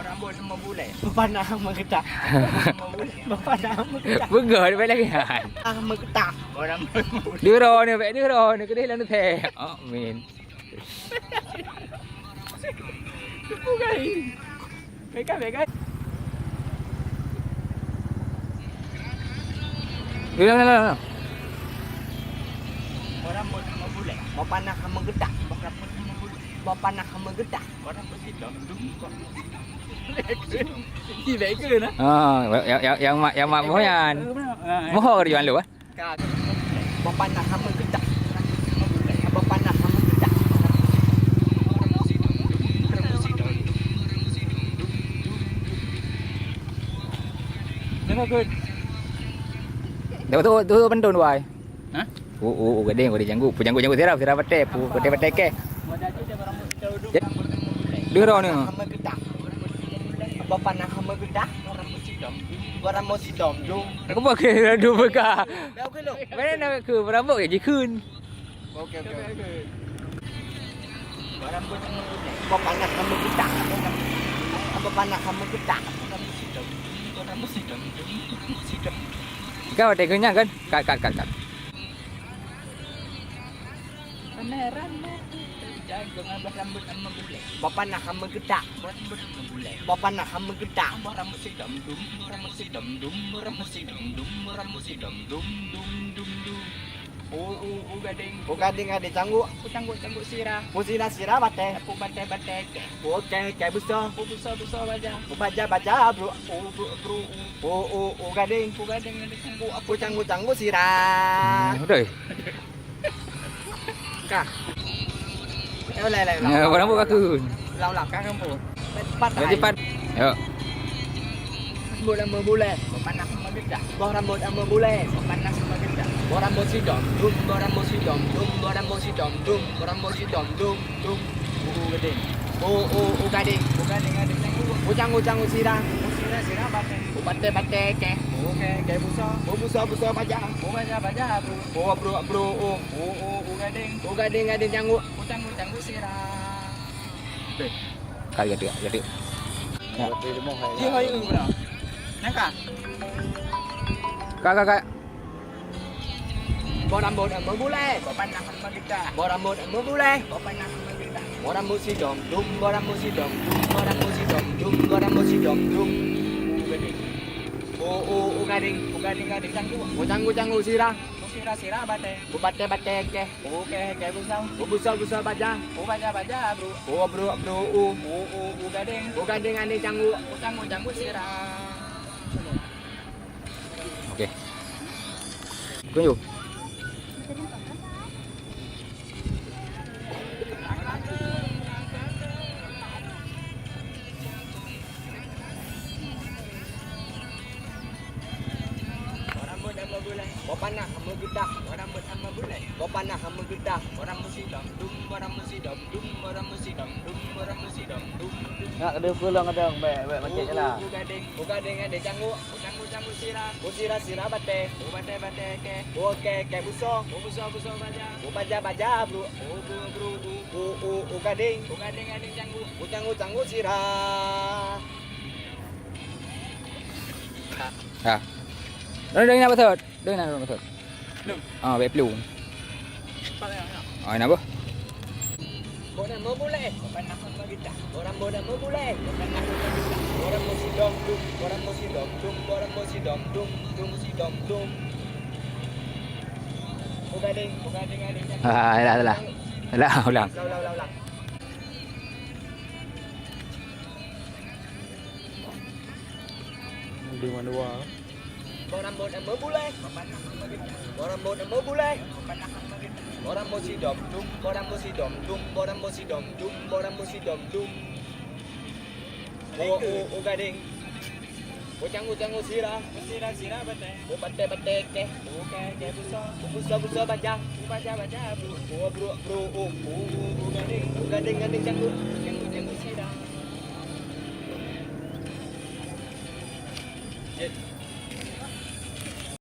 rambut sama bule. Berpanah mengetak. Berpanah mengetak. Burger đi phải lấy cái hài. Mengetak. Rambut. Đưa rồi nè, vẽ đưa rồi nè, cái đấy là nó thề. Mình. Bukan. Pegang. Đưa lên. Rambut sama bule. Berpanah mengetak. Rambut sama bule. Berpanah mengetak. Rambut hitam. Gì vậy cứ nữa. Yang mak mau yan. Mau di jual lu ah. Berpanah mengetak. Berpanah mengetak. Never good. Dah tu bandun wai. Hah? Cái đen của đi jangu thế ra bate ke. Đưa rồi nè. Berpanah mengetak. Rambut hitam. Aku pakai dua beka. Dah okey lu. Mana nak ke rambut je kun. Okey. Rambut berpanah mengetak. Berpanah mengetak. Rambut hitam. Kau ada kenyang kan? Kat. Beneran jangan rambut sama bule. Berpanah mengetak. Berpanah mengetak. Rambut hitam dum. Gading ada canggu sirah. Sirah bate. Bate. Okey besar. Baca bro. Gading ada canggu sirah. Udah. Kah. Lai. Rambut kakun. Lau kah kamu. Cepat. Yo. Rambut sama bule. Berpanah mengetak. Rambut sama bule. Berpanah mengetak. Rambut hitam. Rambut hitam. Gading. Gading ada canggu. Canggu sirah. Sirah bate ke. Okey busar baca. Bro. Gading ada canggu. Canggu sirah. Kali gede. Dia hai mana? Nangka. Kak. Rambut sama bule. Berpanah mengetak. Rambut sama bule. Berpanah mengetak. Rambut hitam. Rambut hitam. Gading ada canggu sirah. Sirah bate ke. Okey busar baca. Baca bro. Gading ada canggu sirah. Okey. Tunjuk. Berpanah mengetak. Rambut sama bule. Berpanah mengetak. Rambut hitam. Nak ada pulang ada baik macam je lah. Gading ada canggu sirah. Sirah bate ke. Okey busar baca bro. Gading ada canggu sirah. Ha. Đây nào thật. Bếp lùn. Nak apa? Bodan mo bule. Berpanah mengetak. Rambut sama bule. Berpanah mengetak. Rambut hitam. Gading ada canggu. Dah ulang. Lau. Di mana dua? Rambut sama bule. Berpanah mengetak. Rambut sama bule. Berpanah mengetak. Rambut hitam. Gading. Canggu sirah. Sirah bate. Bate ke. Okey busar baca. Bro. Gading ada canggu